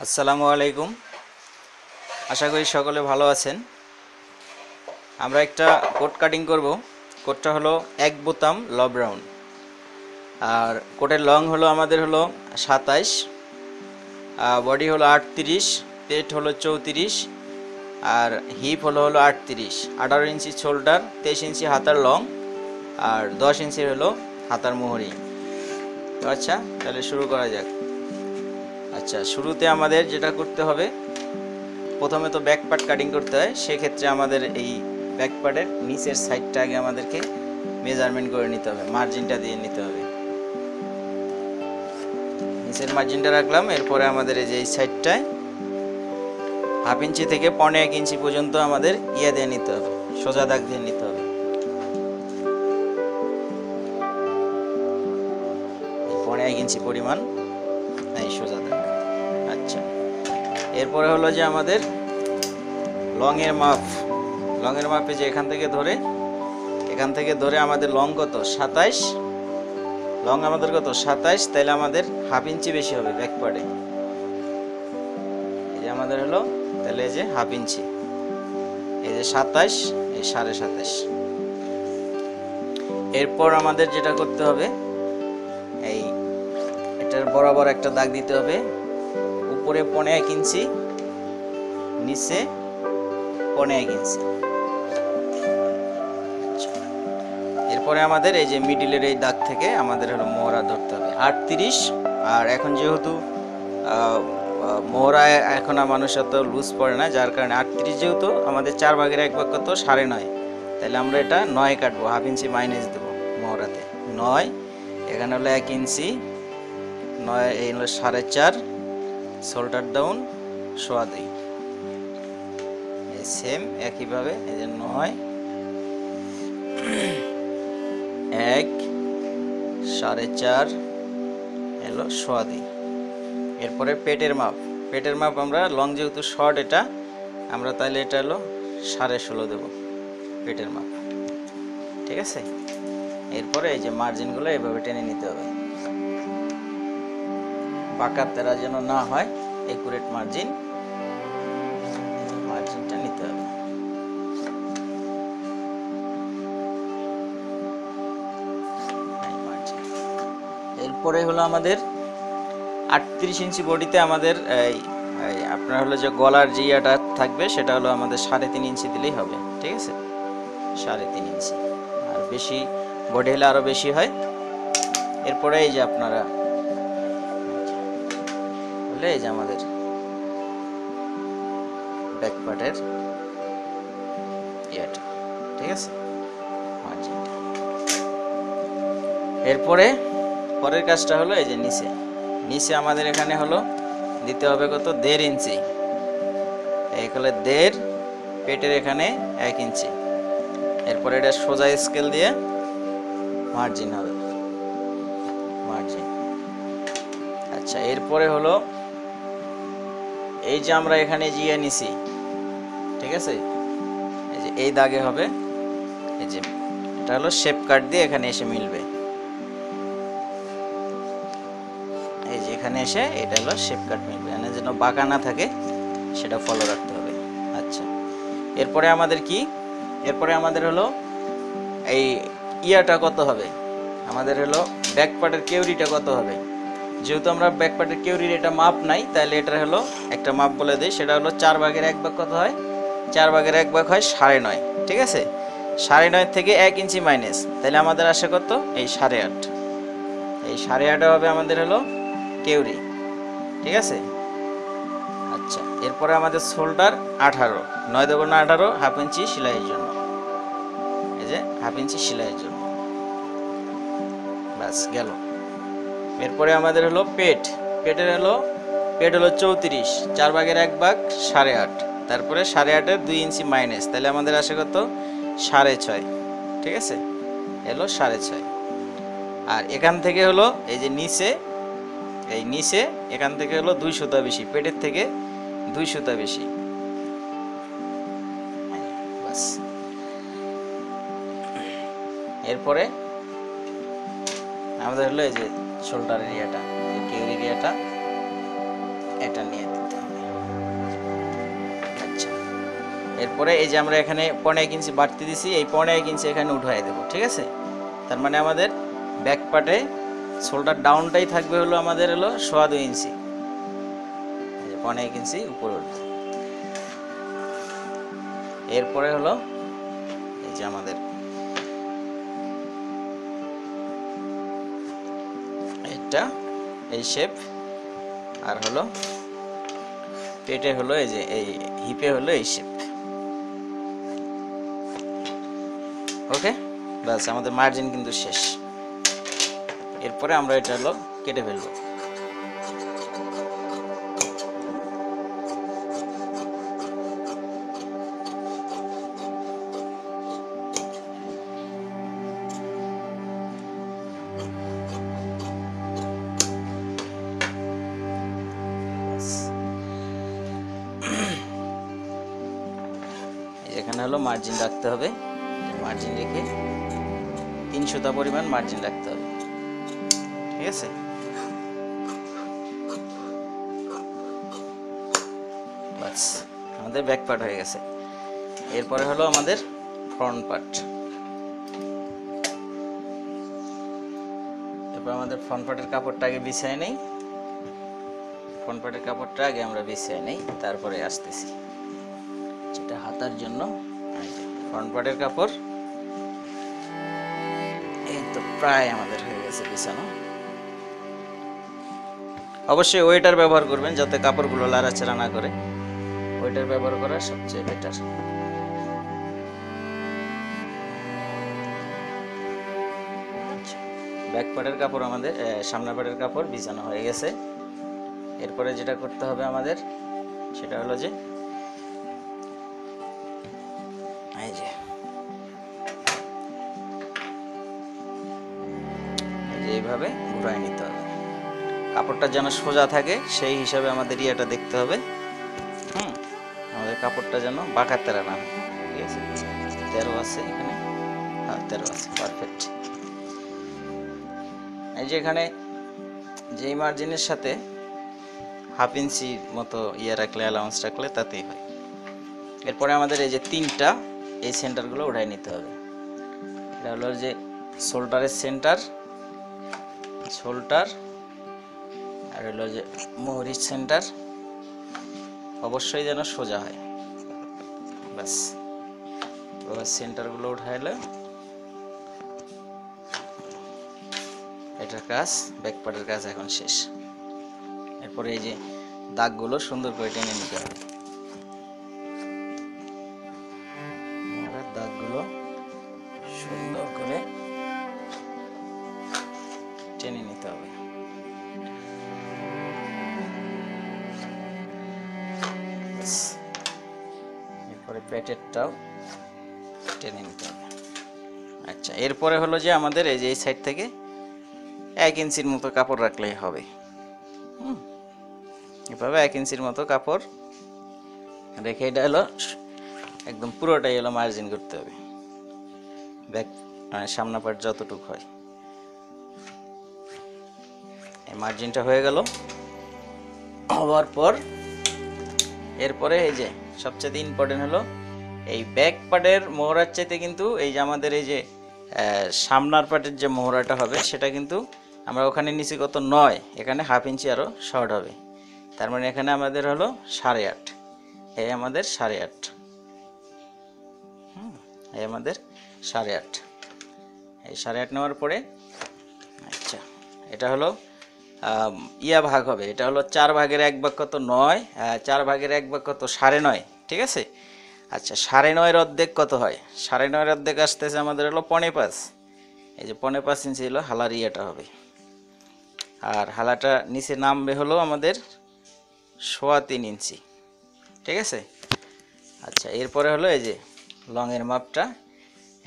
আসসালামু আলাইকুম। আশা করি সকলে ভালো আছেন। আমরা একটা কোট কাটিং করব। কোটটা হলো এক বোতাম লব রাউন্ড, আর কোটের লং হলো আমাদের হলো 27, বডি হলো 38, পেট হলো 34, আর হিপ হলো 38, 18 ইঞ্চি শোল্ডার, 23 ইঞ্চি হাতার লং, আর 10 ইঞ্চি হলো হাতার মোহরি। তো আচ্ছা, তাহলে শুরু করা যাক। আচ্ছা, শুরুতে আমাদের যেটা করতে হবে, প্রথমে তো ব্যাক পার্ট কাটিং করতে হয়। সেক্ষেত্রে আমাদের এই ব্যাক পার্টের নিচের সাইডটা আগে আমাদেরকে মেজারমেন্ট করে নিতে হবে, মার্জিনটা দিয়ে নিতে হবে। নিচের মার্জিনটা রাখলাম। এরপরে আমাদের এই যে এই সাইডটায় 1/2 ইঞ্চি থেকে 1.5 ইঞ্চি পর্যন্ত আমাদের দিয়ে নিতে হবে, সোজা দাগ দিয়ে নিতে হবে। 1.5 ইঞ্চি পরিমাণ এই সোজা দাগ। আচ্ছা, এরপরে হলো যে আমাদের লংয়ের মাপে যে এখান থেকে ধরে আমাদের লং কত 27, লং আমাদের কত 27, তাইলে আমাদের 1/2 ইঞ্চি বেশি হবে ব্যাক পার্টে। এই যে আমাদের হলো, তাহলে এই যে 1/2 ইঞ্চি, এই যে 27, এই 27.5। এরপর আমাদের যেটা করতে হবে, এই এটার বরাবর একটা দাগ দিতে হবে। উপরে 1.5 ইঞ্চি, নিচে 1.5 ইঞ্চি। এরপরে আমাদের এই যে মিডিলের এই দাগ থেকে আমাদের হলো মোহরা ধরতে হবে 38। আর এখন যেহেতু মোহরা এখন মানুষ অত লুজ পড়ে না, যার কারণে 38 যেহেতু আমাদের 4/1 কত 9.5, তাহলে আমরা এটা 9 কাটবো, 1/2 ইঞ্চি মাইনাস দেবো মোহরাতে। 9, এখানে হলো 1 ইঞ্চি, 9 এই হলো 4.5, শোল্ডার ডাউন 2.5। সেম একইভাবে এই যে 9, 1, 4.5 এলো 2.5। এরপরে পেটের মাপ আমরা লং যেহেতু শর্ট এটা, আমরা তাহলে এটা হলো 16.5 দেবো পেটের মাপ। ঠিক আছে। এরপরে এই যে মার্জিনগুলো এভাবে টেনে নিতে হবে, বাঁকা তেরা যেন না হয়, একুরেট মার্জিনটা নিতে হবে। এরপরে হলো আমাদের 38 ইঞ্চি বডিতে আমাদের আপনার হলো যে গলার যে ইয়াটা থাকবে, সেটা হলো আমাদের 3.5 ইঞ্চি দিলেই হবে। ঠিক আছে, 3.5 ইঞ্চি। আর বেশি বডি হলে আরো বেশি হয়। এরপরে এই যে আপনারা হলে এই যে আমাদের ব্যাক পার্টের ইয়াটা, ঠিক আছে, মার্জিনটা। এরপরে পরের কাজটা হলো এই যে নিচে আমাদের এখানে হলো দিতে হবে কত 1.5 ইঞ্চি, এখানে 1.5, পেটের এখানে 1 ইঞ্চি। এরপরে এটা সোজা স্কেল দিয়ে মার্জিন হবে, মার্জিন। আচ্ছা, এরপরে হলো এই যে আমরা এখানে জিয়ে নিছি, ঠিক আছে, এই যে এই দাগে হবে, এই যে এটা হলো শেপ কাট দিয়ে এখানে এসে মিলবে, এই যে এখানে এসে এটা হলো শেপ কাট মিলবে, মানে যেন বাঁকা না থাকে সেটা ফলো রাখতে হবে। আচ্ছা, এরপরে আমাদের হলো এই ইয়াটা কত হবে, আমাদের হলো ব্যাক পার্টের কেউরিটা কত হবে। যেহেতু আমরা ব্যাক পার্টের কেউরির এটা মাপ নাই, তাহলে এটা হলো একটা মাপ বলে দিই, সেটা হলো 4/1 ভাগ কত হয়, 4/1 ভাগ হয় 9.5। ঠিক আছে, 9.5 থেকে 1 ইঞ্চি মাইনাস, তাহলে আমাদের আসে কত এই 8.5। এই 8.5 হবে আমাদের হলো কেউরি। ঠিক আছে। আচ্ছা, এরপরে আমাদের শোল্ডার 18, 9 × 18, 1/2 ইঞ্চি সেলাইয়ের জন্য, এই যে 1/2 ইঞ্চি সেলাইয়ের জন্য, বাস গেল। এরপরে আমাদের হলো পেট হলো 34, 4/1 ভাগ 8.5, তারপরে 8.5-এর 2 ইঞ্চি মাইনাস, তাহলে আমাদের আসে কত 6.5। ঠিক আছে, এলো 6.5। আর এখান থেকে হলো এই যে নিচে এখান থেকে হলো 2 সুতা বেশি, পেটের থেকে 2 সুতা বেশি, বাস। এরপরে আমাদের হলো এই যে শোল্ডার এরিয়াটা, কেউরি এরিয়াটা, এটা নিয়ে দিতে এরপরে এই যে আমরা এখানে 1.5 ইঞ্চি বাড়তি দিছি, এই 1.5 ইঞ্চি এখানে উঠাই দেবো, ঠিক আছে। তার মানে আমাদের ব্যাক পার্টে শোল্ডার ডাউনটাই থাকবে হলো আমাদের হলো 2.25 ইঞ্চি, 1.5 ইঞ্চি উপরে উঠবে। এরপরে হলো এই যে আমাদের এটা এই শেপ, আর হলো পেটে হলো এই যে এই হিপে হলো এই শেপ। ওকে, বাস আমাদের মার্জিন কিন্তু শেষ। এরপরে আমরা এটা হলো কেটে ফেলবো। এখানে হলো মার্জিন রাখতে হবে, মার্জিন রেখে 3 সুতা পরিমাণ মার্জিন রাখতে হবে, ঠিক আছে। বাস আমাদের ব্যাক পার্ট হয়ে গেছে। এরপরে হলো আমাদের ফ্রন্ট পার্ট। এরপর আমাদের ফ্রন্ট পার্টের কাপড়টা আগে বিছায় নেই, ফ্রন্ট পার্টের কাপড়টা আগে আমরা বিছায় নেই, তারপরে আসতেছি যেটা হাতার জন্য। ফ্রন্ট পার্টের কাপড় এই তো প্রায় আমাদের হয়ে গেছে বিছানো। অবশ্যই ওয়েটার ব্যবহার করবেন যাতে কাপড়গুলো লাড়াচাড়া না করে, ওয়েটার ব্যবহার করা সবচেয়ে বেটার। ব্যাক পার্টের কাপড় আমাদের সামনের পার্টের কাপড় বিছানো হয়ে গেছে। এরপরে যেটা করতে হবে আমাদের সেটা হলো যে এই যে এইভাবে ঘুরাই নিতে হবে, কাপড়টা যেন সোজা থাকে সেই হিসাবে আমাদের ইয়েটা দেখতে হবে। আমাদের কাপড়টা যেন বাঁকা তেরা না হয়, ঠিক আছে। 13 আছে এখানে, হ্যাঁ 13 আছে, পারফেক্ট। এই যে এখানে যেই মার্জিনের সাথে 1/2 ইঞ্চি মতো ইয়ে রাখলে, অ্যালাউন্স রাখলে তাতেই হয়। এরপরে আমাদের এই যে 3টা এই সেন্টারগুলো উঠাই নিতে হবে। এটা হলো যে শোল্ডারের সেন্টার, শোল্ডার, আর হলো যে মোহরির সেন্টার, অবশ্যই যেন সোজা হয়। ব্যাস এবার সেন্টারগুলো উঠাইলে এটার কাজ, ব্যাক পার্টের কাজ এখন শেষ। এরপরে এই যে দাগগুলো সুন্দর করে টেনে নিতে হবে, দাগগুলো সুন্দর করে টেনে নিতে হবে। এরপরে পেটেরটাও টেনে নিতে হবে। আচ্ছা, এরপরে হলো যে আমাদের এই যে এই সাইড থেকে 1 ইঞ্চির মতো কাপড় রাখলেই হবে। এভাবে 1 ইঞ্চির মতো কাপড় রেখে এটা হলো একদম পুরোটাই হলো মার্জিন করতে হবে, ব্যাক সামনা পার্ট যতটুকু হয়। এই মার্জিনটা হয়ে গেল। হওয়ার পর এরপরে এই যে সবচেয়ে ইম্পর্টেন্ট হলো এই ব্যাক পার্টের মোহরার চাইতে কিন্তু এই যে আমাদের এই যে সামনার পার্টের যে মোহরাটা হবে সেটা কিন্তু আমরা ওখানে নিচে কত 9, এখানে 1/2 ইঞ্চি আরও শর্ট হবে। তার মানে এখানে আমাদের হলো 8.5, এই আমাদের 8.5, এই আমাদের 8.5, এই 8.5 নেওয়ার পরে আচ্ছা এটা হলো ইয়া ভাগ হবে, এটা হলো 4 ভাগের 1 ভাগ কত 9, 4 ভাগের 1 ভাগ কত 9.5, ঠিক আছে। আচ্ছা 9.5-এর অর্ধেক কত হয়, 9.5-এর অর্ধেক আসতেছে আমাদের হলো 5.5, এই যে 5.5 ইঞ্চি হলো হালার ইয়েটা হবে। আর হালাটা নিচে নামবে হলো আমাদের 3.25 ইঞ্চি, ঠিক আছে। আচ্ছা এরপরে হলো এই যে লংয়ের মাপটা,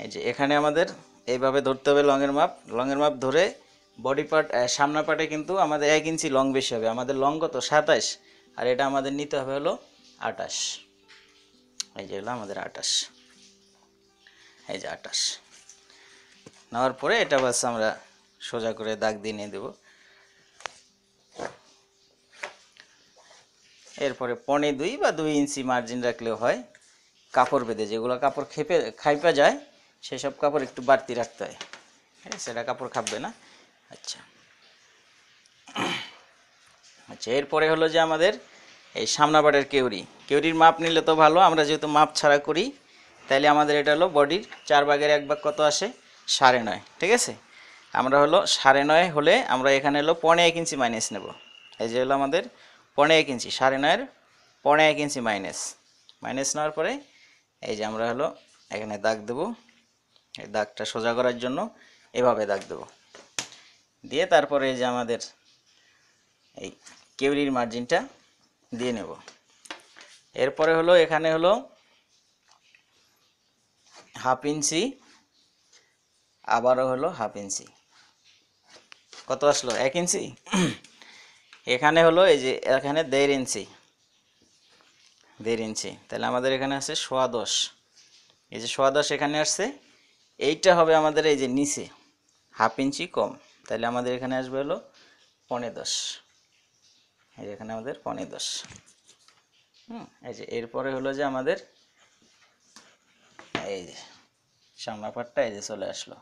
এই যে এখানে আমাদের এইভাবে ধরতে হবে লংয়ের মাপ। লংয়ের মাপ ধরে বডি পার্ট সামনা পার্টে কিন্তু আমাদের 1 ইঞ্চি লং বেশি হবে। আমাদের লং কত 27, আর এটা আমাদের নিতে হবে হলো 28, এই যে হলো আমাদের 28, এই যে 28 নেওয়ার পরে এটা বাস আমরা সোজা করে দাগ দিয়ে নিয়ে দেবো। এরপরে 1.25 বা 2 ইঞ্চি মার্জিন রাখলেও হয়, কাপড় বেঁধে, যেগুলো কাপড় খাইপা যায় সেসব কাপড় একটু বাড়তি রাখতে হয়, ঠিক আছে, সেটা কাপড় খাববে না। আচ্ছা আচ্ছা, এরপরে হলো যে আমাদের এই সামনা পাটের কেউরির মাপ নিলে তো ভালো, আমরা যেহেতু মাপ ছাড়া করি তাইলে আমাদের এটা হলো বডির 4/1 কত আসে, 9.5, ঠিক আছে। আমরা হলো 9.5 হলে আমরা এখানে হলো 1.5 ইঞ্চি মাইনাস নেব। এই যে হলো আমাদের 1.5 ইঞ্চি, 9.5-এর 1.5 ইঞ্চি মাইনাস নেওয়ার পরে এই যে আমরা হলো এখানে দাগ দেব। এই দাগটা সোজা করার জন্য এভাবে দাগ দেব, দিয়ে তারপরে এই যে আমাদের এই কেউরির মার্জিনটা দিয়ে নেব। এরপরে হলো এখানে হলো 1/2 ইঞ্চি, আবারও হলো 1/2 ইঞ্চি, কত আসলো 1 ইঞ্চি। এখানে হলো এই যে এখানে 1.5 ইঞ্চি, 1.5 ইঞ্চি, তাহলে আমাদের এখানে আছে 10.25, এই যে 10.25 এখানে আসছে। এইটা হবে আমাদের এই যে নিচে 1/2 ইঞ্চি কম, তাহলে আমাদের এখানে আসবে হলো 10.25, এই যে এখানে আমাদের 10.25। এই যে এরপরে হলো যে আমাদের এই যে সামনা পাটটা এই যে চলে আসলো,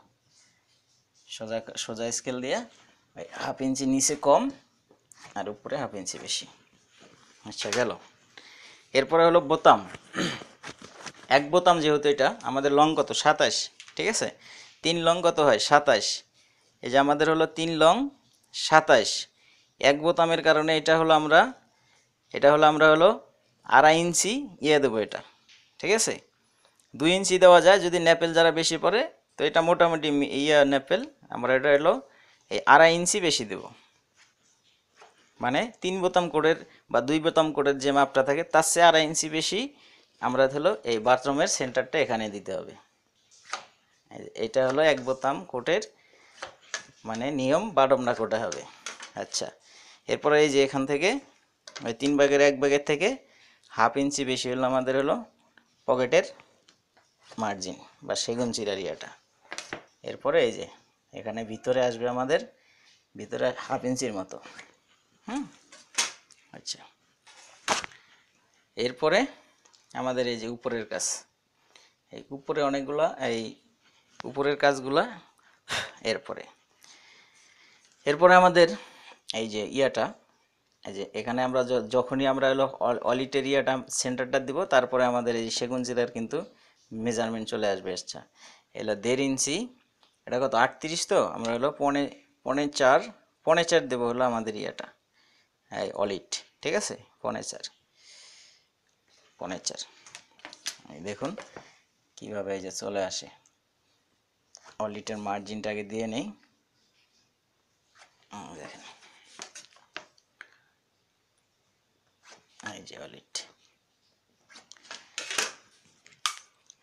সোজা সোজা স্কেল দিয়ে 1/2 ইঞ্চি নিচে কম আর উপরে 1/2 ইঞ্চি বেশি। আচ্ছা গেল। এরপরে হলো বোতাম, এক বোতাম, যেহেতু এটা আমাদের লং কত 27, ঠিক আছে, 3 লং কত হয় 27, এই যে আমাদের হলো 3 লং 27, এক বোতামের কারণে এটা হলো আমরা হলো 2.5 ইঞ্চি দেবো এটা, ঠিক আছে। 2 ইঞ্চি দেওয়া যায় যদি নেপেল যারা বেশি পড়ে, তো এটা মোটামুটি নেপেল আমরা এটা হলো এই 2.5 ইঞ্চি বেশি দেব, মানে 3 বোতাম কোডের বা 2 বোতাম কোডের যে মাপটা থাকে তার চেয়ে 2.5 ইঞ্চি বেশি আমরা হলো এই বাথরুমের সেন্টারটা এখানে দিতে হবে। এটা হলো এক বোতাম কোটের মানে নিয়ম, বাডমনা কোটা হবে। আচ্ছা, এরপরে এই যে এখান থেকে ওই 3/1 থেকে 1/2 ইঞ্চি বেশি হলো আমাদের হলো পকেটের মার্জিন বা সেগুন চিরার ইয়াটা। এরপরে এই যে এখানে ভিতরে আসবে আমাদের ভিতরে 1/2 ইঞ্চির মতো। আচ্ছা, এরপরে আমাদের এই যে উপরের কাজ, এই উপরে অনেকগুলা এই উপরের কাজগুলা। এরপরে আমাদের এই যে ইয়াটা, এই যে এখানে আমরা যখনই আমরা হলো অলিটের ইয়াটা সেন্টারটা দিব, তারপরে আমাদের এই সেগুন চিরার কিন্তু মেজারমেন্ট চলে আসবে। আচ্ছা, এলো 1.5 ইঞ্চি, এটা কত 38, তো আমরা হলো 4.5 দেবো হলো আমাদের ইয়াটা এই অলিট, ঠিক আছে, 4.5। এই দেখুন কিভাবে এই যে চলে আসে। অলিটের মার্জিনটাকে দিয়ে নেই, দেখেন এই যে অলিট,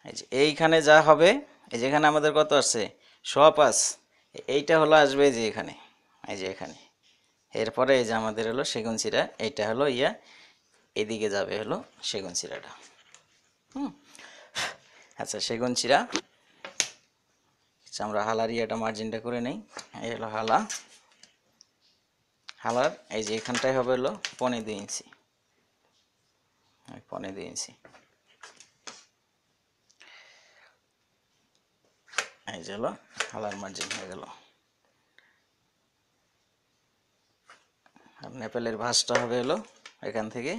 এই যে এইখানে যা হবে, এই যে এখানে আমাদের কত আসছে 105, এইটা হলো আসবে যে এখানে, এই যে এখানে। এরপরে এই যে আমাদের হলো সেগুন চিরা, এইটা হলো এদিকে যাবে হলো সেগুন চিরাটা। আচ্ছা, সেগুন চিরা আমরা হালার ইয়াটা মার্জিনটা করে নেই। এই হলো হালার এই যে এখানটাই হবে হলো 2.5 ইঞ্চি, 2.5 ইঞ্চি। এই যে হলো হালার মার্জিন হয়ে গেল। আর নেপেলের ভাঁজটা হবে হলো এখান থেকে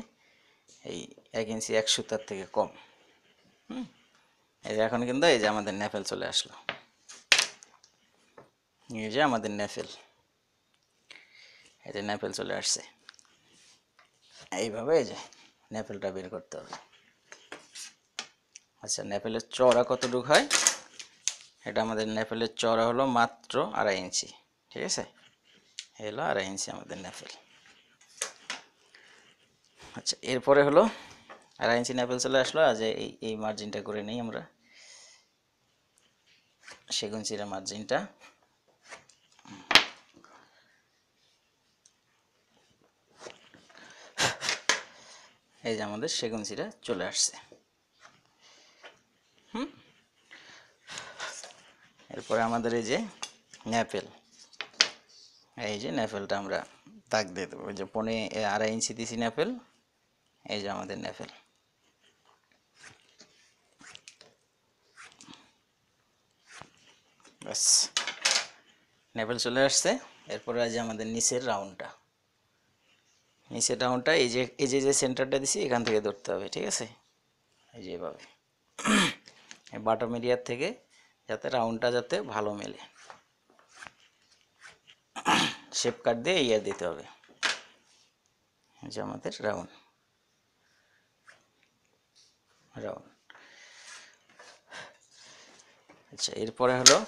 এই 1 ইঞ্চি 1 সুতার থেকে কম। এই যে এখন কিন্তু এই যে আমাদের নেপেল চলে আসলো, এই যে আমাদের নেপেল, এই যে নেপেল চলে আসছে। এইভাবে এই যে নেপেলটা বের করতে হবে। আচ্ছা, নেপেলের চওড়া কতটুকু হয়, এটা আমাদের নেপেলের চওড়া হলো মাত্র 2.5 ইঞ্চি, ঠিক আছে, এলো 2.5 ইঞ্চি আমাদের নেপেল। আচ্ছা, এরপরে হলো 2.5 ইঞ্চি নেপেল চলে আসলো। আজ এই মার্জিনটা করে নেই আমরা, সেগুন চিরা মার্জিনটা। এই যে আমাদের সেগুন চিরা চলে আসছে। এরপরে আমাদের এই যে নেপেল, এই যে নেপেলটা আমরা দাগ দিয়ে দেবো। ওই যে 2.5 ইঞ্চি দিছি নেপেল, এই যে আমাদের নেপেল। ব্যাস, নেভেল চলে আসছে। এরপরে আছে আমাদের নিচের রাউন্ডটা। এই যে সেন্টারটা দিছি এখান থেকে ধরতে হবে, ঠিক আছে? এই যে এভাবে বাটম এরিয়ার থেকে যাতে রাউন্ডটা যাতে ভালো মেলে, শেপ কাট দিয়ে ইয়ার দিতে হবে। এই যে আমাদের রাউন্ড। আচ্ছা, এরপরে হলো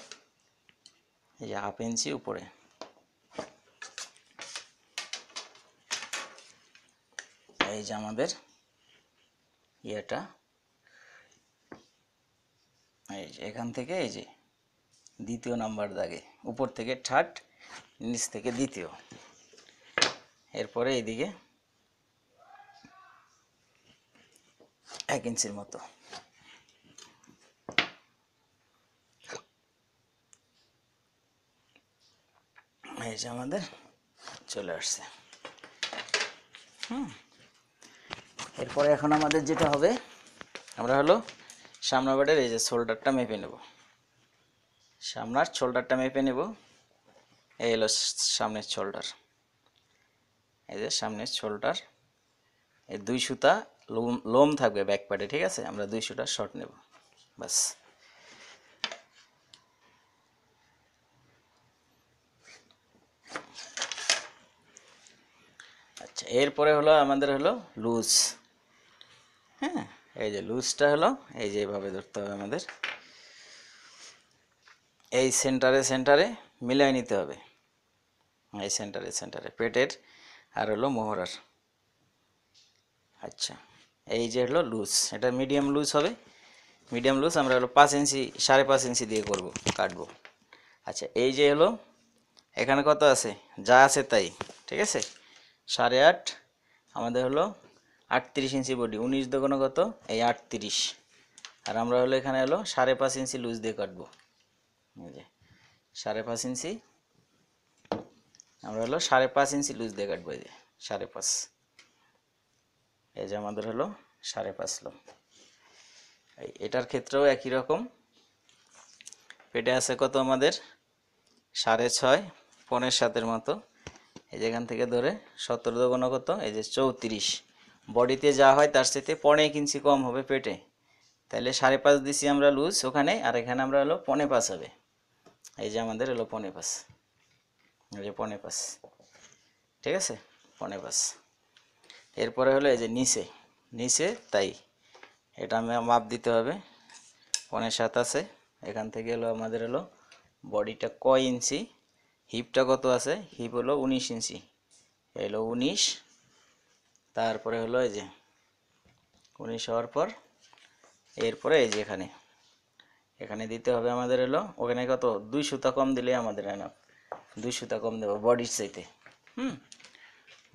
এই যে 1/2 ইঞ্চি উপরে, এই যে আমাদের ইয়েটা, এই যে এখান থেকে এই যে দ্বিতীয় নাম্বার দাগে, উপর থেকে থার্ড, নিচ থেকে দ্বিতীয়। এরপরে এইদিকে 1 ইঞ্চির মতো। এই যে আমাদের চলে আসছে। এরপরে এখন আমাদের যেটা হবে, আমরা হলো সামনের বাটের এই যে শোল্ডারটা মেপে নেব। সামনের শোল্ডারটা মেপে নেব। এই হলো সামনের শোল্ডার, এই যে সামনের শোল্ডার। এই 2 সুতা লোম থাকবে ব্যাক পার্টে, ঠিক আছে? আমরা 2 সুতা শর্ট নেব, বাস। আচ্ছা, এরপরে হলো আমাদের হলো লুজ। হ্যাঁ, এই যে লুজটা হলো এই যে এভাবে ধরতে হবে আমাদের, এই সেন্টারে মিলাই নিতে হবে। এই সেন্টারে পেটের আর হলো মোহরার। আচ্ছা, এই যে হলো লুজ, এটা মিডিয়াম লুজ হবে। মিডিয়াম লুজ আমরা হলো 5 ইঞ্চি 5.5 ইঞ্চি দিয়ে করব, কাটবো। আচ্ছা, এই যে হলো এখানে কত আছে, যা আছে তাই, ঠিক আছে? 8.5 আমাদের হলো 38 ইঞ্চি বডি, 19 দোকানো কত, এই 38। আর আমরা হলো এখানে হলো 5.5 ইঞ্চি লুজ দিয়ে কাটবো। এই যে 5.5 ইঞ্চি, আমরা হলো 5.5 ইঞ্চি লুজ দিয়ে কাটবো। এই যে 5.5, এই যে আমাদের হলো 5.5 লো। এটার ক্ষেত্রেও একই রকম। পেটে আছে কত আমাদের 6.5, 6.25 মতো। এই যেখান থেকে ধরে 17 দোকান কত, এই যে 34। বডিতে যা হয় তার সাথে 1.5 ইঞ্চি কম হবে পেটে, তাহলে 5.5 দিছি আমরা লুজ ওখানে, আর এখানে আমরা হলো 1.25 হবে। এই যে আমাদের হলো 1.25, এই যে 1.25, ঠিক আছে? 1.25। এরপরে হলো এই যে নিচে তাই, এটা আমি মাপ দিতে হবে। 7.5 আছে। এখান থেকে হলো আমাদের হলো বডিটা কয় ইঞ্চি, হিপটা কত আছে, হিপ হলো 19 ইঞ্চি, হলো 19। তারপরে হলো এই যে 19 হওয়ার পর এরপরে এই যে এখানে দিতে হবে আমাদের হলো, ওখানে কত 2 সুতা কম দিলে আমাদের এনাফ। 2 সুতা কম দেবো বডির চাইতে,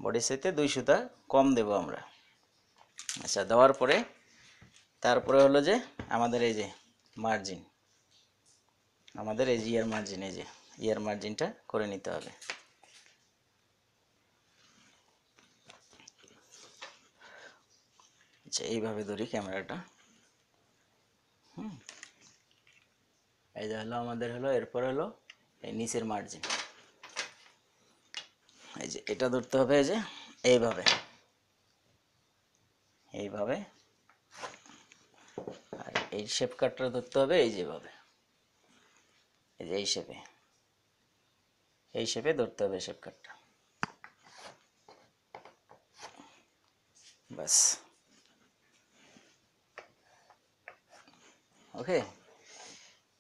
বডির চাইতে 2 সুতা কম দেব আমরা। আচ্ছা, দেওয়ার পরে তারপরে হলো যে আমাদের এই যে মার্জিন, আমাদের এই যে ইয়ার মার্জিন, এই যে ইয়ার মার্জিনটা করে নিতে হবে। আচ্ছা, এইভাবে ধরি ক্যামেরাটা। এই যে হলো আমাদের হলো, এরপর হলো এই নিচের মার্জিন, এই যে এটা ধরতে হবে এই যে এইভাবে, আর এই শেপ কাটটা ধরতে হবে এই যেভাবে, এই যে এই শেপে ধরতে হবে শেপ কাটটা, বাস। ওকে,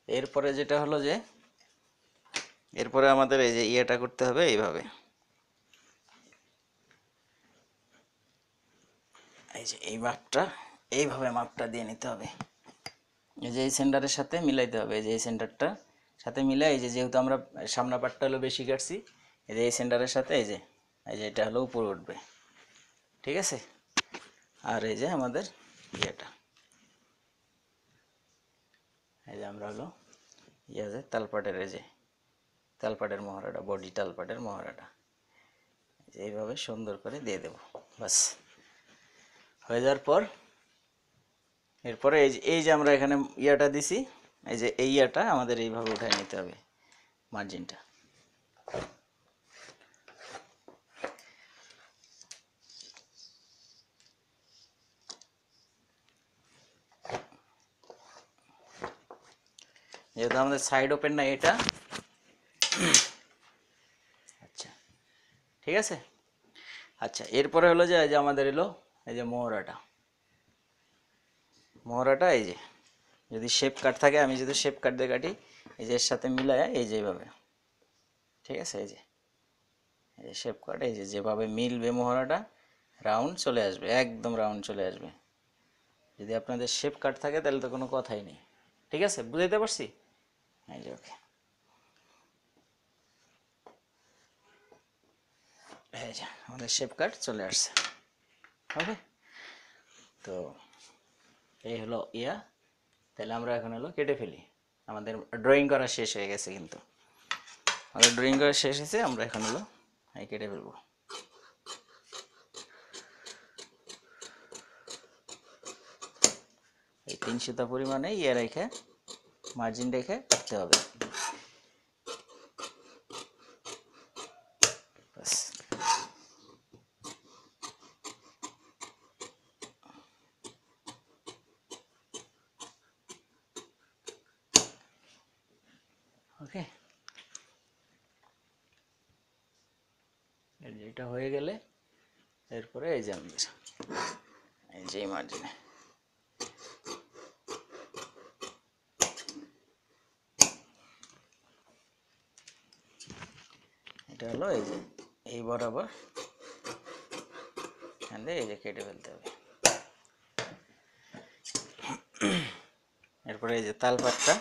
এরপরে যেটা হলো যে এরপরে আমাদের এই যে ইয়েটা করতে হবে এইভাবে, এই যে এই মাপটা এইভাবে মাপটা দিয়ে নিতে হবে। এই যে এই সেন্টারের সাথে মিলাইতে হবে, এই যে এই সেন্টারটা সাথে মিলাই, এই যে যেহেতু আমরা সামনা পাটটা হলো বেশি কাটছি, এই যে এই সেন্টারের সাথে এই যে এটা হলো উপরে উঠবে, ঠিক আছে? আর এই যে আমাদের ইয়েটা, এই যে আমরা হলো যে তালপাটের, এই যে তালপাটের মহড়াটা, বডি তালপাটের মহড়াটা এইভাবে সুন্দর করে দিয়ে দেব, বাস। হয়ে যাওয়ার পর এরপরে এই যে আমরা এখানে ইয়াটা দিছি, এই যে এই ইয়াটা আমাদের এইভাবে উঠায় নিতে হবে মার্জিনটা। যেহেতু আমাদের সাইড ওপেন না এটা, আচ্ছা ঠিক আছে। আচ্ছা এরপরে হলো যে আমাদের এলো এই যে মোহরাটা এই যে যদি শেপ কাট থাকে, আমি যদি শেপ কাট দিয়ে কাটি এই যে এর সাথে মিলায় এই যে এইভাবে, ঠিক আছে, এই যে শেপ কাট এই যে যেভাবে মিলবে মোহরাটা রাউন্ড চলে আসবে, একদম রাউন্ড চলে আসবে। যদি আপনাদের শেপ কাট থাকে তাহলে তো কোনো কথাই নেই, ঠিক আছে, বুঝাইতে পারছি? এই যে ওকে, এই যে আমাদের শেপ কাট চলে আসছে। ওকে, তো এই হলো ইয়া। তাহলে আমরা এখন হলো কেটে ফেলি। আমাদের ড্রয়িং করা শেষ হয়ে গেছে, কিন্তু আমাদের ড্রয়িং করা শেষ হয়েছে, আমরা এখন হলো এই কেটে ফেলবো। এই 3 সুতা পরিমাণে ইয়ে রেখে মার্জিন রেখে কাটতে হবে। বাস, ওকে। এটা হয়ে গেলে এরপরে এই যে আমাদের এই যে মার্জিনে এটা হলো এই যে এই বরাবর এই যে কেটে ফেলতে হবে। এরপরে এই যে তালপাটটা,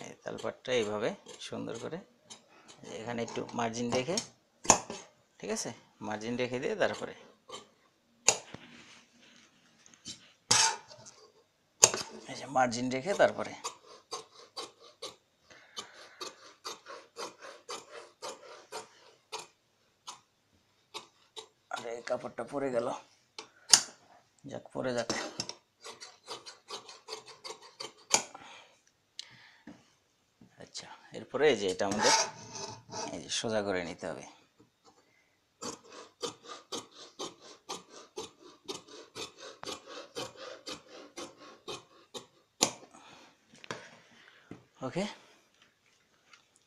এই তালপাটটা এইভাবে সুন্দর করে এখানে একটু মার্জিন রেখে, ঠিক আছে, মার্জিন রেখে দিয়ে তারপরে এই যে মার্জিন রেখে তারপরে আরে কাপড়টা পরে গেল, যাক পরে যাক। আচ্ছা এরপরে এই যে এটা আমাদের এই যে সোজা করে নিতে হবে। ওকে,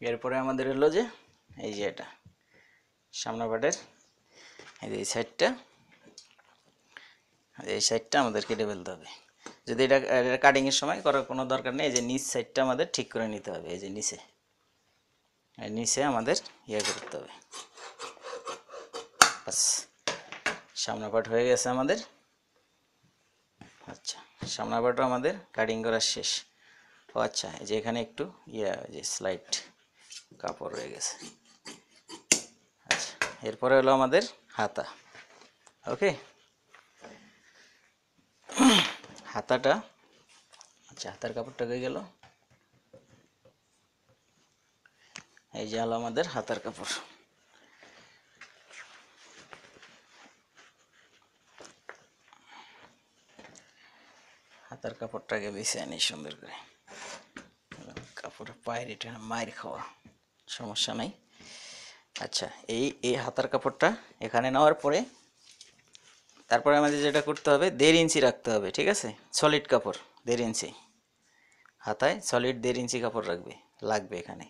এরপরে আমাদের হলো যে এই যে এটা সামনা পাটের এই যে এই সাইডটা আমাদের কেটে ফেলতে হবে। যদি এটা কাটিংয়ের সময় করার কোনো দরকার নেই, এই যে নিচ সাইডটা আমাদের ঠিক করে নিতে হবে। এই যে নিচে আমাদের ইয়ে করতে হবে। বাস, সামনা পাট হয়ে গেছে আমাদের। আচ্ছা সামনা পাটও আমাদের কাটিং করা শেষ। ও আচ্ছা, এই যে এখানে একটু যে স্লাইড কাপড় রয়ে গেছে। আচ্ছা এরপরে হলো আমাদের হাতা। ওকে, হাতাটা, আচ্ছা হাতার কাপড়টা হয়ে গেল, এই যে হলো আমাদের হাতার কাপড়। হাতার কাপড়টাকে বিছিয়ে নিই সুন্দর করে, কাপড়ের পায়ের এটা মায়ের খাওয়া সমস্যা নাই। আচ্ছা এই হাতার কাপড়টা এখানে নেওয়ার পরে তারপরে আমাদের যেটা করতে হবে 1.5 ইঞ্চি রাখতে হবে, ঠিক আছে, সলিড কাপড় 1.5 ইঞ্চি, হাতায় সলিড 1.5 ইঞ্চি কাপড় লাগবে এখানে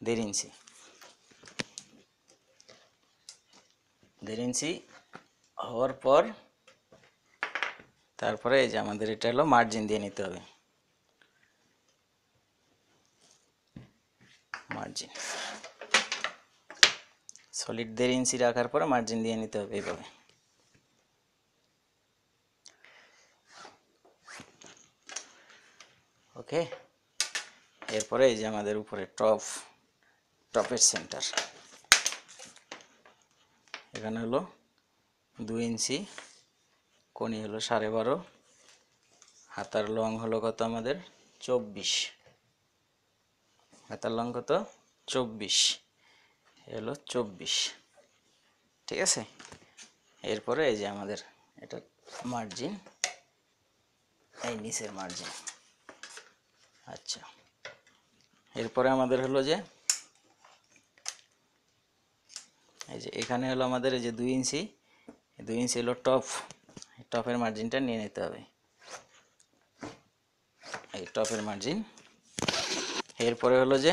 1.5 ইঞ্চি। 1.5 ইঞ্চি হওয়ার পর তারপরে এই যে আমাদের এটা হলো মার্জিন দিয়ে নিতে হবে। মার্জিন সলিড 1.5 ইঞ্চি রাখার পরে মার্জিন দিয়ে নিতে হবে এইভাবে। ওকে, এরপরে এই যে আমাদের উপরে টপের সেন্টার এখানে হলো 2 ইঞ্চি, কোণি হলো 12.5, হাতার লং হলো কত আমাদের 24, হাতার লং কত 24, হলো 24, ঠিক আছে। এরপরে এই যে আমাদের এটা মার্জিন, এই নিচের মার্জিন, আচ্ছা, এরপরে আমাদের হলো যে এই যে এখানে হলো আমাদের এই যে 2 ইঞ্চি, 2 ইঞ্চি হলো টপ, টপের মার্জিনটা নিয়ে নিতে হবে, এই টপের মার্জিন। এরপরে হলো যে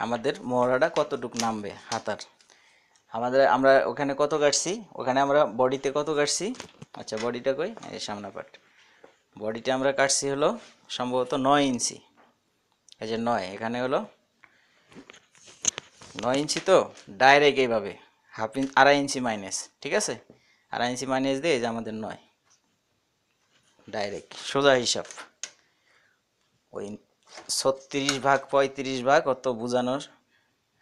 আমাদের মহড়াটা কতটুক নামবে হাতার, আমরা ওখানে কত কাটছি, ওখানে আমরা বডিতে কত কাটছি, আচ্ছা বডিটা কই, এই সামনে পাট, বডিটা আমরা কাটছি হলো সম্ভবত 9 ইঞ্চি, এই যে 9, এখানে হলো 9 ইঞ্চি, তো ডাইরেক্ট এইভাবে আড়াই ইঞ্চি মাইনাস, ঠিক আছে, আড়াই ইঞ্চি মাইনাস দিয়ে এই যে আমাদের 9, ডাইরেক্ট সোজা হিসাব। ওই 36 ভাগ 35 ভাগ অত বোঝানোর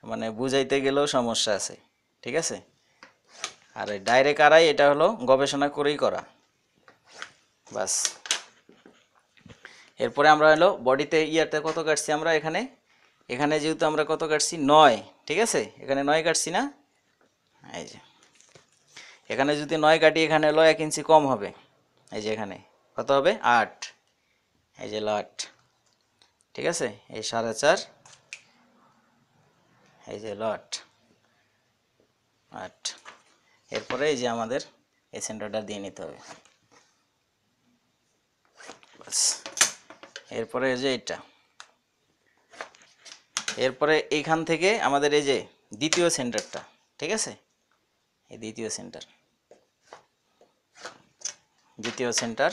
মানে বুঝাইতে গেলেও সমস্যা আছে, ঠিক আছে। আর এই ডাইরেক্ট আড়াই এটা হলো গবেষণা করেই করা, বাস। এরপরে আমরা হলো বডিতে ইয়ারতে কত কাটছি আমরা, এখানে এখানে যেহেতু আমরা কত কাটছি 9, ঠিক আছে, এখানে 9 কাটছি না, এই যে এখানে যদি 9 কাটি, এখানে হলো 1 ইঞ্চি কম হবে, এই যে এখানে কত হবে 8, এই যে 8, ঠিক আছে, এই 4.5, এই যে 8, এরপরে এই যে আমাদের এই সেন্টারটা দিয়ে নিতে হবে, বাস। এরপরে এই যে এটা, এরপরে এইখান থেকে আমাদের এই যে দ্বিতীয় সেন্টারটা, ঠিক আছে, এই দ্বিতীয় সেন্টার,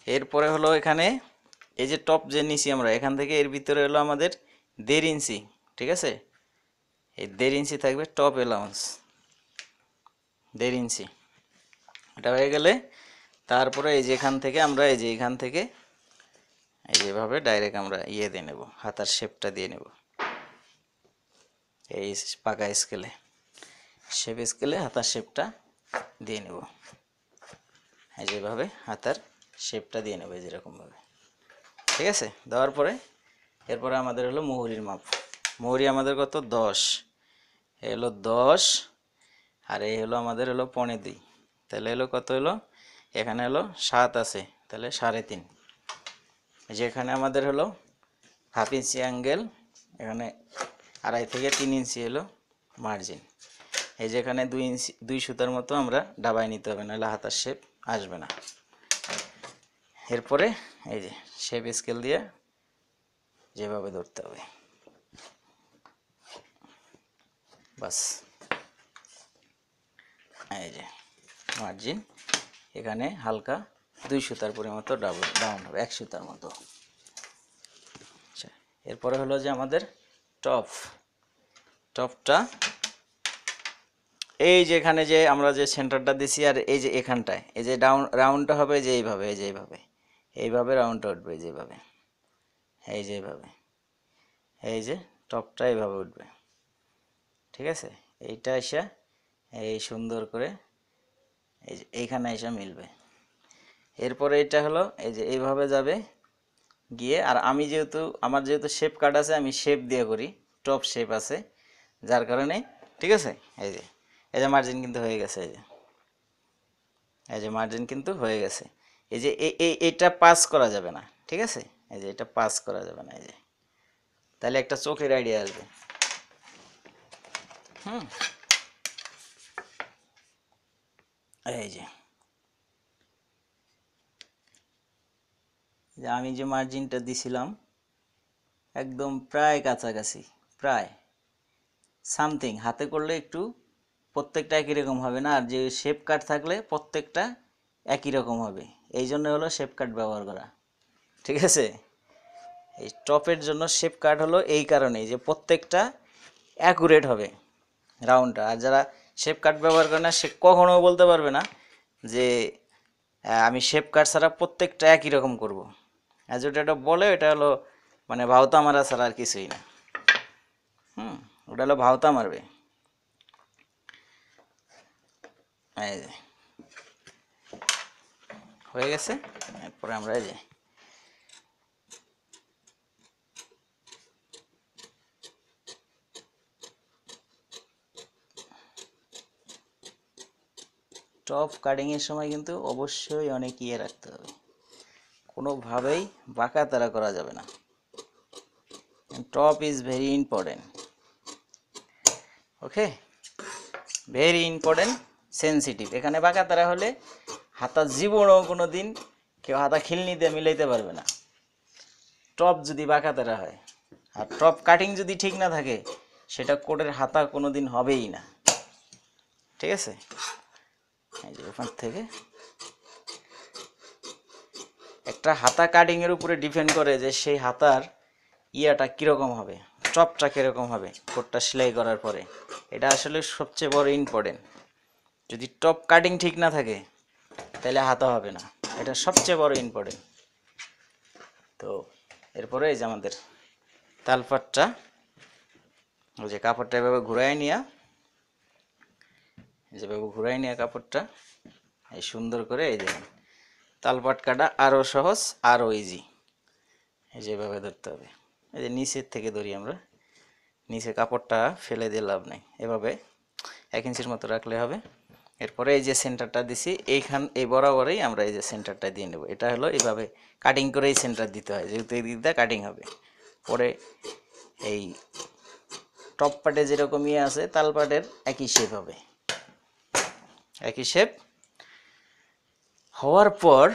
এরপরে হলো এখানে এই যে টপ যে নিছি আমরা, এখান থেকে এর ভিতরে হলো আমাদের 1.5 ইঞ্চি, ঠিক আছে, এই 1.5 ইঞ্চি থাকবে টপ অ্যালাউন্স, 1.5 ইঞ্চি। এটা হয়ে গেলে তারপরে এই যে এখান থেকে আমরা এই যে এখান থেকে এই যেভাবে ডাইরেক্ট আমরা ইয়ে দিয়ে নেব, হাতার শেপটা দিয়ে নেব, এই পাকা স্কেলে, শেপ স্কেলে হাতার শেপটা দিয়ে নেব, এই যেভাবে হাতার শেপটা দিয়ে নেব যেরকমভাবে, ঠিক আছে। দেওয়ার পরে এরপরে আমাদের হলো মুহুরির মাপ, মুহুরি আমাদের কত 10, এ হলো 10, আর এই হলো আমাদের হলো 1.25, তাহলে হলো কত হলো, এখানে হলো 7 আছে, তাহলে 3.5, যেখানে আমাদের হলো হাফ ইঞ্চি অ্যাঙ্গেল, এখানে 2.5 থেকে 3 ইঞ্চি হলো মার্জিন, এই যেখানে 2 ইঞ্চি 2 সুতার মতো আমরা ডাবায় নিতে হবে, নাহলে হাতার শেপ আসবে না। এরপরে এই যে শেপ স্কেল দিয়ে যেভাবে ধরতে হবে, বাস, এই যে মার্জিন, এখানে হালকা 2 সুতার পরিমতো ডাউন হবে, 1 সুতার মতো। আচ্ছা, এরপরে হলো যে আমাদের টপটা এই যে এখানে যে আমরা যে সেন্টারটা দিছি, আর এই যে এখানটায় এই যে রাউন্ডটা হবে যে এইভাবে, এই যে এইভাবে রাউন্ডটা উঠবে, যেভাবে এই যে এইভাবে, এই যে টপটা এইভাবে উঠবে, ঠিক আছে, এইটা এসে এই সুন্দর করে এই যে এইখানে এসে মিলবে। এরপরে এটা হলো এই যে এইভাবে যাবে গিয়ে, আর আমি যেহেতু আমার যেহেতু শেপ কাট আছে, আমি শেপ দিয়ে করি, টপ শেপ আছে, যার কারণে, ঠিক আছে, এই যে মার্জিন কিন্তু হয়ে গেছে, এই যে মার্জিন কিন্তু হয়ে গেছে, এই যে এটা পাস করা যাবে না, ঠিক আছে, এই যে এটা পাস করা যাবে না, এই যে তাহলে একটা চোখের আইডিয়া আসবে। এই যে আমি যে মার্জিনটা দিছিলাম একদম প্রায় কাছাকাছি, প্রায় সামথিং, হাতে করলে একটু প্রত্যেকটা একই রকম হবে না, আর যে শেপ কাট থাকলে প্রত্যেকটা একই রকম হবে, এই জন্য হলো শেপ কাট ব্যবহার করা, ঠিক আছে। এই টপের জন্য শেপ কাট হলো এই কারণেই যে প্রত্যেকটা অ্যাকুরেট হবে রাউন্ডটা, আর যারা শেপ কাট ব্যবহার করে না সে কখনো বলতে পারবে না যে আমি শেপ কাট ছাড়া প্রত্যেকটা একই রকম করব, আর যেটা এটা বলে এটা হলো মানে ভাওতা মারা ছাড়া আর কিছুই না, ওটা হলো ভাওতা মারবে। এই যে হয়ে গেছে, এরপরে আমরা এই যে টপ কাটিংয়ের সময় কিন্তু অবশ্যই অনেক ইয়ে রাখতে হবে, কোনোভাবেই বাঁকা তারা করা যাবে না। Top is very important. Okay, very important, sensitive. এখানে বাঁকা তারা হলে হাতা জীবনেও কোনো দিন কেউ হাতা খিলনি দিয়ে মিলাইতে পারবে না, টপ যদি বাঁকা তারা হয়। আর টপ কাটিং যদি ঠিক না থাকে সেটা কোটের হাতা কোনো দিন হবেই না। ঠিক আছে, এই যে ওখান থেকে একটা হাতা কাটিংয়ের উপরে ডিপেন্ড করে যে সেই হাতার ইয়াটা কীরকম হবে, টপটা কীরকম হবে কোটটা সেলাই করার পরে। এটা আসলে সবচেয়ে বড় ইম্পর্টেন্ট। যদি টপ কাটিং ঠিক না থাকে তাহলে হাতা হবে না, এটা সবচেয়ে বড় ইম্পর্টেন্ট। তো এরপরে এই যে আমাদের তালপাটটা, ওই যে কাপড়টা এভাবে ঘুরাই নিয়ে কাপড়টা এই সুন্দর করে এই যে তালপাট কাটা আরও সহজ, আরও ইজি। এই যে এভাবে ধরতে হবে, এই যে নিচের থেকে ধরি আমরা, নিচে কাপড়টা ফেলে দিয়ে লাভ নেই, এভাবে 1 ইঞ্চির মতো রাখলে হবে। এরপরে এই যে সেন্টারটা দিছি এই বরাবরই আমরা এই যে সেন্টারটা দিয়ে নেব। এটা হলো এইভাবে কাটিং করেই সেন্টার দিতে হয়, যেহেতু এই দিকটা কাটিং হবে। পরে এই টপ পার্টে যেরকম ইয়ে আছে তালপাটের একই শেপ হবে। একই শেপ হওয়ার পর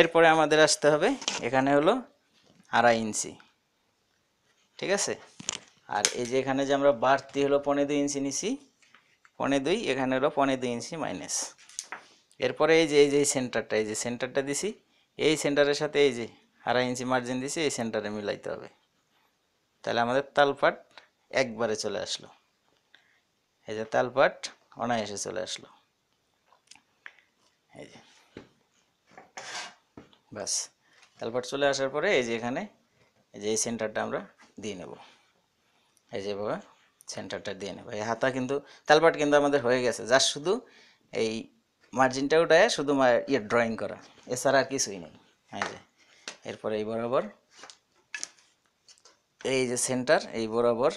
এরপরে আমাদের আসতে হবে, এখানে হলো 2.5 ইঞ্চি। ঠিক আছে, আর এই যে এখানে যে আমরা বাড়তি হলো 1.25 ইঞ্চি নিছি, 1.25, এখানে হলো 1.25 ইঞ্চি মাইনাস। এরপরে এই যে সেন্টারটা দিছি, এই সেন্টারের সাথে এই যে 2.5 ইঞ্চি মার্জিন দিছি, এই সেন্টারে মিলাইতে হবে। তাহলে আমাদের তালপাট একবারে চলে আসলো। এই যে তালপাট অনায়াসে চলে আসলো। এই যে বাস, তালপাট চলে আসার পরে এই যে এখানে এই যে এই সেন্টারটা আমরা দিয়ে নেব। এই যে বাবা সেন্টারটা দিয়ে নেব। এই হাতা কিন্তু তালপাট কিন্তু আমাদের হয়ে গেছে, জাস্ট শুধু এই মার্জিনটা উঠায় শুধু ড্রয়িং করা, এছাড়া আর কিছুই নেই। এই যে এরপরে এই বরাবর এই যে সেন্টার, এই বরাবর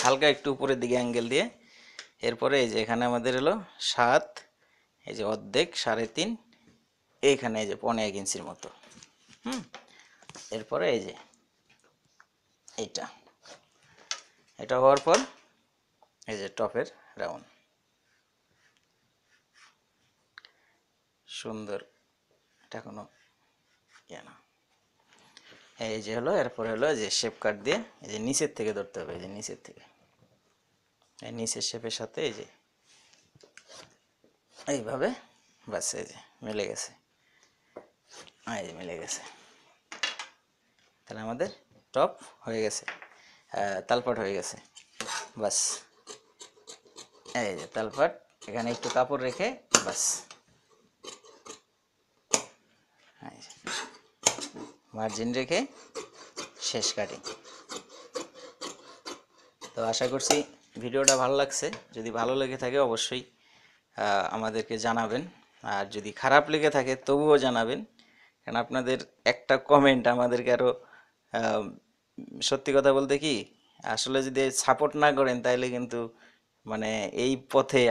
হালকা একটু উপরের দিকে অ্যাঙ্গেল দিয়ে, এরপরে এই যে এখানে আমাদের হলো 7, এই যে অর্ধেক 3.5, এইখানে এই যে 1.25 ইঞ্চির মতো। এরপরে এই যে এটা হওয়ার পর এই যে টপের রাউন্ড সুন্দর, এটা কোনো ইয়ে না। এই যে হলো, এরপরে হলো যে শেপ কাট দিয়ে এই যে নিচের থেকে ধরতে হবে, এই যে নিচের থেকে, এই নিচের শেপের সাথে এই যে এইভাবে, বাস এই যে মিলে গেছে, এই যে মিলে গেছে। তাহলে আমাদের টপ হয়ে গেছে, তালপাট হয়ে গেছে। বাস এই যে তালপাট, এখানে একটু কাপড় রেখে বাস মার্জিন রেখে শেষ কাটিং। তো আশা করছি ভিডিওটা ভালো লাগছে। যদি ভালো লেগে থাকে অবশ্যই আমাদেরকে জানাবেন, আর যদি খারাপ লেগে থাকে তবুও জানাবেন, কারণ আপনাদের একটা কমেন্ট আমাদেরকে আরও, সত্যি কথা বলতে কি আসলে যদি সাপোর্ট না করেন তাহলে কিন্তু মানে এই পথে